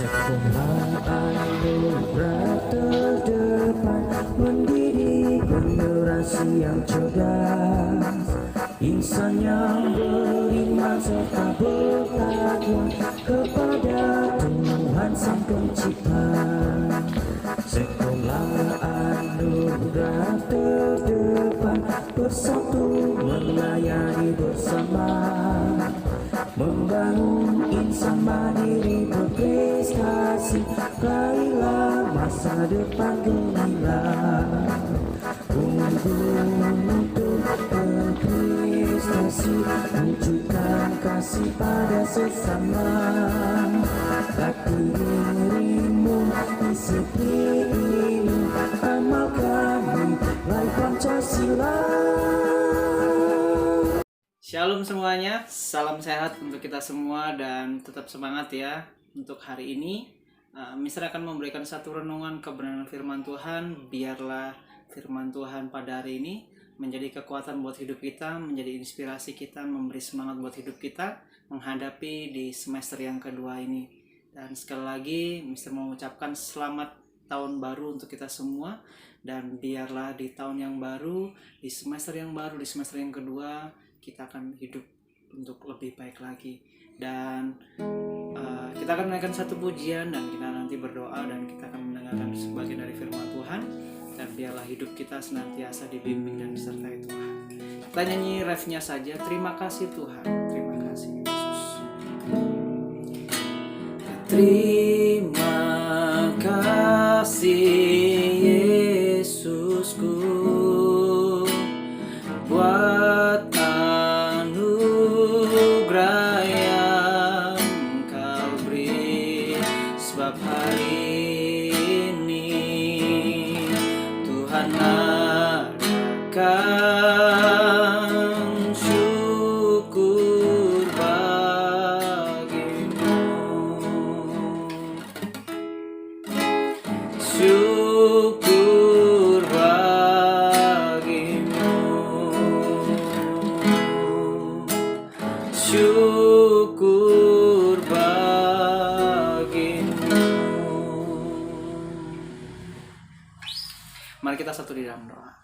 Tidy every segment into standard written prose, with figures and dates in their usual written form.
Sekolah anugerah terdepan mendidik generasi yang cerdas, insan yang beriman serta bertakwa kepada Tuhan Sang Pencipta. Sekolah anugerah terdepan bersatu melayani bersama, membangun insan mandiri berprestasi. Raihlah masa depan gemilang untuk berprestasi, wujudkan kasih pada sesama. Latih dirimu disiplin, amalkan nilai Pancasila. Shalom semuanya, salam sehat untuk kita semua dan tetap semangat ya. Untuk hari ini, Mister akan memberikan satu renungan kebenaran firman Tuhan. Biarlah firman Tuhan pada hari ini menjadi kekuatan buat hidup kita, menjadi inspirasi kita, memberi semangat buat hidup kita menghadapi di semester yang kedua ini. Dan sekali lagi, Mister mengucapkan selamat tahun baru untuk kita semua. Dan biarlah di tahun yang baru, di semester yang baru, di semester yang kedua, kita akan hidup untuk lebih baik lagi. Dan kita akan menaikkan satu pujian dan kita nanti berdoa dan kita akan mendengarkan sebagian dari firman Tuhan. Dan biarlah hidup kita senantiasa dibimbing dan disertai Tuhan. Kita nyanyi refnya saja. Terima kasih Tuhan, terima kasih Yesus. Terima kasih Yesusku buat anugerah yang Kau beri, sebab hari ini Tuhan adakan syukur bagimu, syukur bagimu, syukur bagimu. Mari kita satu di dalam doa.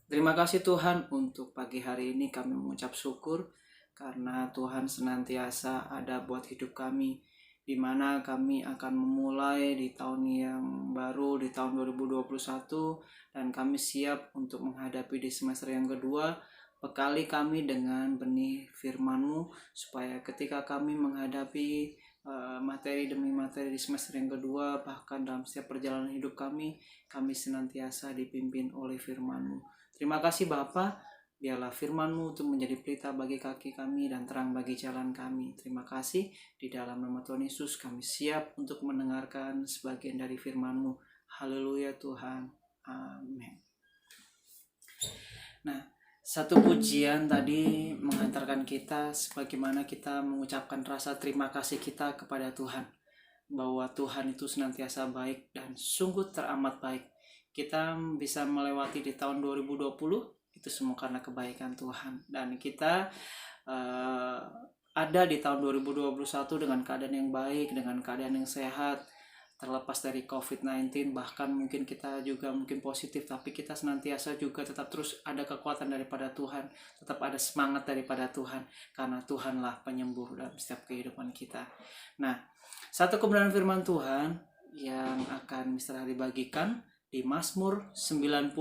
Terima kasih Tuhan untuk pagi hari ini kami mengucap syukur karena Tuhan senantiasa ada buat hidup kami, di mana kami akan memulai di tahun yang baru, di tahun 2021, dan kami siap untuk menghadapi di semester yang kedua. Bekali kami dengan benih firman-Mu, supaya ketika kami menghadapi materi demi materi di semester yang kedua, bahkan dalam setiap perjalanan hidup kami senantiasa dipimpin oleh firman-Mu. Terima kasih Bapa, biarlah firman-Mu untuk menjadi pelita bagi kaki kami dan terang bagi jalan kami. Terima kasih, di dalam nama Tuhan Yesus kami siap untuk mendengarkan sebagian dari firman-Mu. Haleluya Tuhan, amin. Nah, satu pujian tadi mengantarkan kita sebagaimana kita mengucapkan rasa terima kasih kita kepada Tuhan, bahwa Tuhan itu senantiasa baik dan sungguh teramat baik. Kita bisa melewati di tahun 2020 itu semua karena kebaikan Tuhan, dan kita ada di tahun 2021 dengan keadaan yang baik, dengan keadaan yang sehat, terlepas dari COVID-19, bahkan mungkin kita juga mungkin positif, tapi kita senantiasa juga tetap terus ada kekuatan daripada Tuhan, tetap ada semangat daripada Tuhan, karena Tuhanlah penyembuh dalam setiap kehidupan kita. Nah, satu kebenaran firman Tuhan yang akan Mister Hari bagikan di Mazmur 90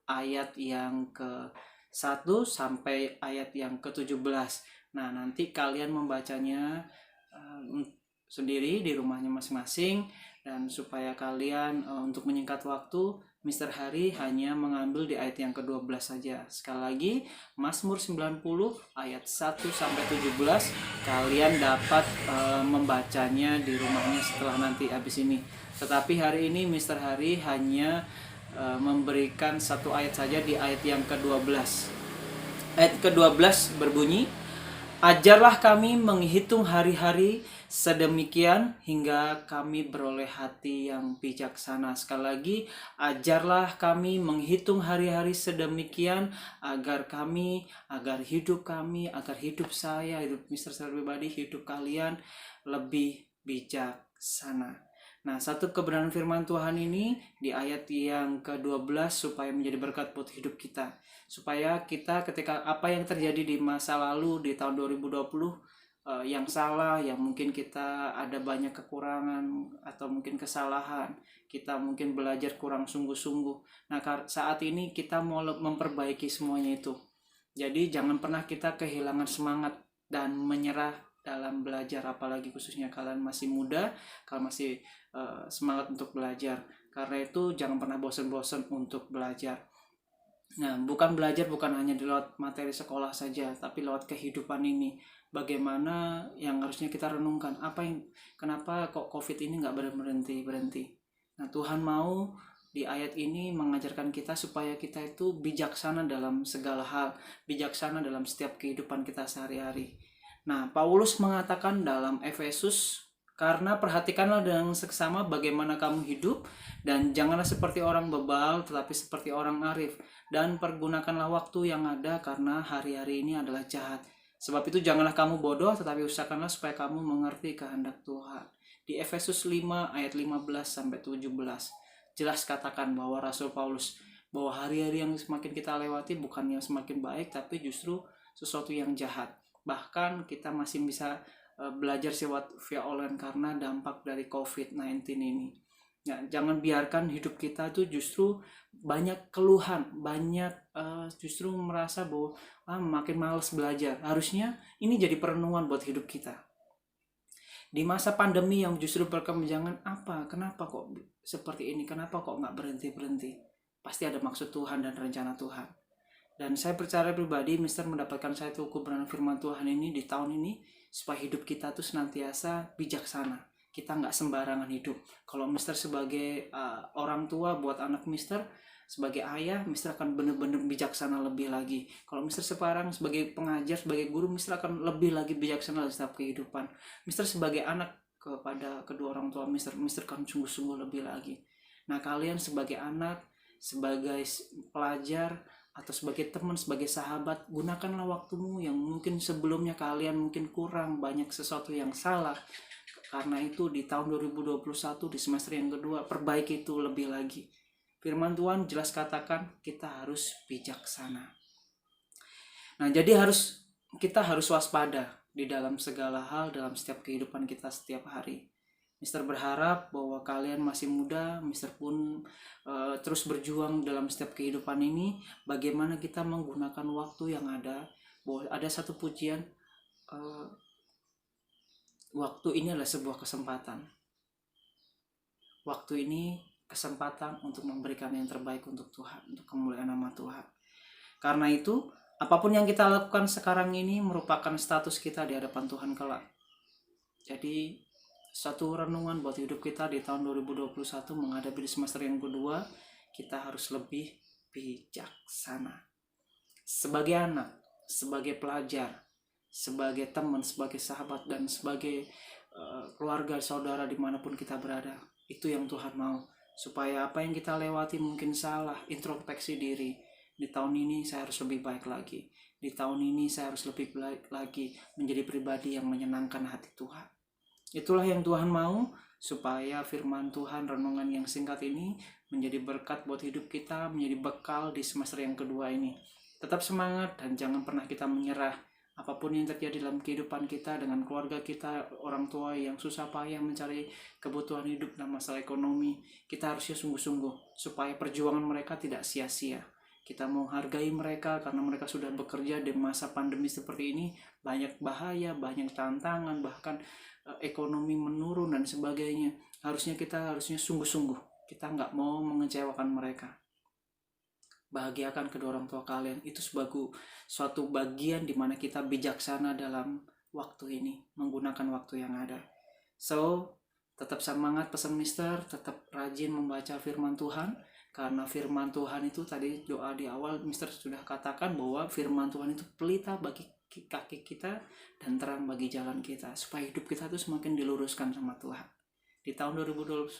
ayat yang ke-1 sampai ayat yang ke-17. Nah, nanti kalian membacanya sendiri di rumahnya masing-masing, dan supaya kalian untuk menyingkat waktu, Mister Hari hanya mengambil di ayat yang ke-12 saja. Sekali lagi, Mazmur 90 ayat 1 sampai 17, kalian dapat membacanya di rumahnya setelah nanti habis ini. Tetapi hari ini Mister Hari hanya memberikan satu ayat saja di ayat yang ke-12. Ayat ke-12 berbunyi, ajarlah kami menghitung hari-hari sedemikian hingga kami beroleh hati yang bijaksana. Sekali lagi, ajarlah kami menghitung hari-hari sedemikian agar hidup kami, agar hidup saya, hidup Mister secara pribadi, hidup kalian lebih bijak bijaksana. Nah, satu kebenaran firman Tuhan ini di ayat yang ke-12 supaya menjadi berkat buat hidup kita. Supaya kita ketika apa yang terjadi di masa lalu di tahun 2020 yang salah, yang mungkin kita ada banyak kekurangan atau mungkin kesalahan, kita mungkin belajar kurang sungguh-sungguh. Nah, saat ini kita mau memperbaiki semuanya itu. Jadi jangan pernah kita kehilangan semangat dan menyerah dalam belajar, apalagi khususnya kalian masih muda, kalian masih semangat untuk belajar. Karena itu jangan pernah bosan-bosan untuk belajar. Nah, bukan belajar bukan hanya di lewat materi sekolah saja, tapi lewat kehidupan ini. Bagaimana yang harusnya kita renungkan, kenapa kok COVID ini nggak berhenti. Nah, Tuhan mau di ayat ini mengajarkan kita supaya kita itu bijaksana dalam segala hal, bijaksana dalam setiap kehidupan kita sehari-hari. Nah, Paulus mengatakan dalam Efesus, karena perhatikanlah dengan seksama bagaimana kamu hidup, dan janganlah seperti orang bebal, tetapi seperti orang arif. Dan pergunakanlah waktu yang ada, karena hari-hari ini adalah jahat. Sebab itu janganlah kamu bodoh, tetapi usahakanlah supaya kamu mengerti kehendak Tuhan. Di Efesus 5 ayat 15-17, jelas katakan bahwa Rasul Paulus, bahwa hari-hari yang semakin kita lewati bukannya semakin baik, tapi justru sesuatu yang jahat. Bahkan kita masih bisa belajar via online karena dampak dari COVID-19 ini. Ya, jangan biarkan hidup kita tuh justru banyak keluhan, banyak justru merasa bahwa makin malas belajar. Harusnya ini jadi perenungan buat hidup kita. Di masa pandemi yang justru berkepanjangan, kenapa kok seperti ini, kenapa kok nggak berhenti-berhenti? Pasti ada maksud Tuhan dan rencana Tuhan. Dan saya percaya pribadi, Mister mendapatkan satu kebenaran firman Tuhan ini di tahun ini, supaya hidup kita tuh senantiasa bijaksana. Kita nggak sembarangan hidup. Kalau Mister sebagai orang tua buat anak Mister, sebagai ayah, Mister akan benar-benar bijaksana lebih lagi. Kalau Mister sekarang sebagai pengajar, sebagai guru, Mister akan lebih lagi bijaksana dalam setiap kehidupan. Mister sebagai anak kepada kedua orang tua Mister akan sungguh-sungguh lebih lagi. Nah, kalian sebagai anak, sebagai pelajar, atau sebagai teman, sebagai sahabat, gunakanlah waktumu yang mungkin sebelumnya kalian mungkin kurang banyak sesuatu yang salah. Karena itu di tahun 2021 di semester yang kedua, perbaiki itu lebih lagi. Firman Tuhan jelas katakan kita harus bijaksana. Nah, jadi kita harus waspada di dalam segala hal dalam setiap kehidupan kita setiap hari. Mister berharap bahwa kalian masih muda, Mister pun terus berjuang dalam setiap kehidupan ini. Bagaimana kita menggunakan waktu yang ada. Bahwa ada satu pujian, waktu ini adalah sebuah kesempatan. Waktu ini kesempatan untuk memberikan yang terbaik untuk Tuhan, untuk kemuliaan nama Tuhan. Karena itu, apapun yang kita lakukan sekarang ini merupakan status kita di hadapan Tuhan kelak. Jadi, satu renungan buat hidup kita di tahun 2021 menghadapi di semester yang kedua, kita harus lebih bijaksana. Sebagai anak, sebagai pelajar, sebagai teman, sebagai sahabat, dan sebagai keluarga, saudara dimanapun kita berada. Itu yang Tuhan mau. Supaya apa yang kita lewati mungkin salah, introspeksi diri. Di tahun ini saya harus lebih baik lagi. Di tahun ini saya harus lebih baik lagi menjadi pribadi yang menyenangkan hati Tuhan. Itulah yang Tuhan mau, supaya firman Tuhan renungan yang singkat ini menjadi berkat buat hidup kita, menjadi bekal di semester yang kedua ini. Tetap semangat dan jangan pernah kita menyerah. Apapun yang terjadi dalam kehidupan kita, dengan keluarga kita, orang tua yang susah payah mencari kebutuhan hidup dan masalah ekonomi, kita harusnya sungguh-sungguh supaya perjuangan mereka tidak sia-sia. Kita menghargai mereka karena mereka sudah bekerja di masa pandemi seperti ini. Banyak bahaya, banyak tantangan, bahkan ekonomi menurun dan sebagainya. Kita harusnya sungguh-sungguh. Kita nggak mau mengecewakan mereka. Bahagiakan kedua orang tua kalian. Itu sebagai suatu bagian di mana kita bijaksana dalam waktu ini, menggunakan waktu yang ada. So, tetap semangat pesan Mister, tetap rajin membaca firman Tuhan. Karena firman Tuhan itu tadi doa di awal Mister sudah katakan bahwa firman Tuhan itu pelita bagi kaki kita dan terang bagi jalan kita, supaya hidup kita tuh semakin diluruskan sama Tuhan. Di tahun 2021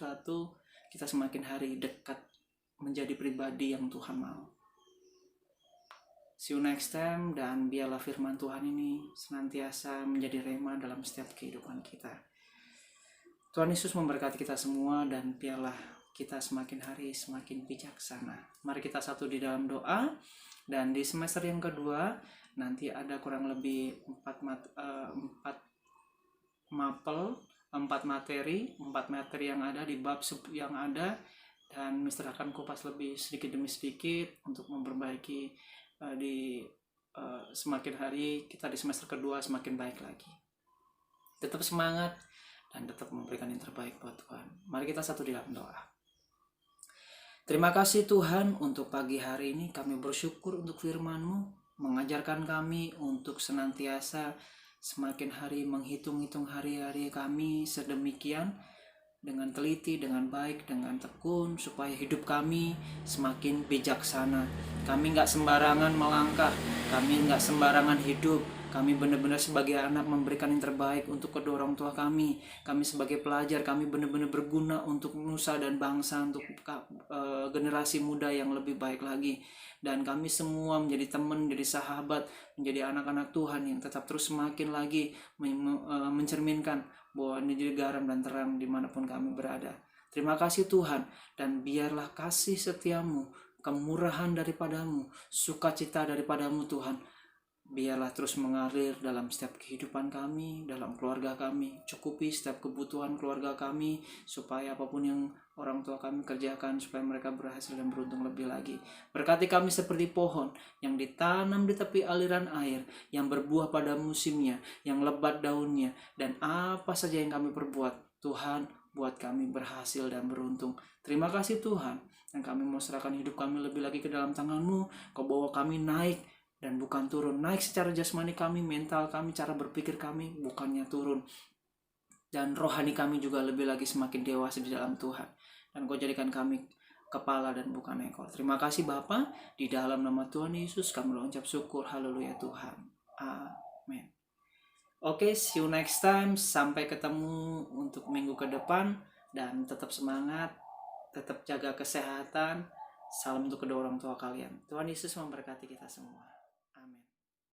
kita semakin hari dekat menjadi pribadi yang Tuhan mau. See you next time, dan biarlah firman Tuhan ini senantiasa menjadi rema dalam setiap kehidupan kita. Tuhan Yesus memberkati kita semua dan biarlah kita semakin hari semakin bijaksana. Mari kita satu di dalam doa. Dan di semester yang kedua nanti ada kurang lebih 4 materi yang ada di bab yang ada, dan Mister akan kupas lebih sedikit demi sedikit untuk memperbaiki semakin hari kita di semester kedua semakin baik lagi. Tetap semangat dan tetap memberikan yang terbaik buat Tuhan. Mari kita satu di dalam doa. Terima kasih Tuhan untuk pagi hari ini. Kami bersyukur untuk firman-Mu mengajarkan kami untuk senantiasa semakin hari menghitung-hitung hari-hari kami sedemikian dengan teliti, dengan baik, dengan tekun, supaya hidup kami semakin bijaksana. Kami nggak sembarangan melangkah, kami nggak sembarangan hidup. Kami benar-benar sebagai anak memberikan yang terbaik untuk kedua orang tua kami. Kami sebagai pelajar, kami benar-benar berguna untuk nusa dan bangsa, untuk generasi muda yang lebih baik lagi. Dan kami semua menjadi teman, menjadi sahabat, menjadi anak-anak Tuhan yang tetap terus semakin lagi mencerminkan bahwa ini jadi garam dan terang dimanapun kami berada. Terima kasih Tuhan, dan biarlah kasih setiamu, kemurahan daripadamu, sukacita daripadamu Tuhan, biarlah terus mengalir dalam setiap kehidupan kami, dalam keluarga kami. Cukupi setiap kebutuhan keluarga kami, supaya apapun yang orang tua kami kerjakan, supaya mereka berhasil dan beruntung lebih lagi. Berkati kami seperti pohon yang ditanam di tepi aliran air, yang berbuah pada musimnya, yang lebat daunnya, dan apa saja yang kami perbuat, Tuhan, buat kami berhasil dan beruntung. Terima kasih Tuhan, dan kami mau serahkan hidup kami lebih lagi ke dalam tangan-Mu. Kau bawa kami naik dan bukan turun. Naik secara jasmani kami, mental kami, cara berpikir kami bukannya turun. Dan rohani kami juga lebih lagi semakin dewasa di dalam Tuhan. Dan Kau jadikan kami kepala dan bukan ekor. Terima kasih Bapa, di dalam nama Tuhan Yesus kami mengucap syukur. Haleluya Tuhan. Amin. Oke, see you next time. Sampai ketemu untuk minggu ke depan. Dan tetap semangat, tetap jaga kesehatan. Salam untuk kedua orang tua kalian. Tuhan Yesus memberkati kita semua.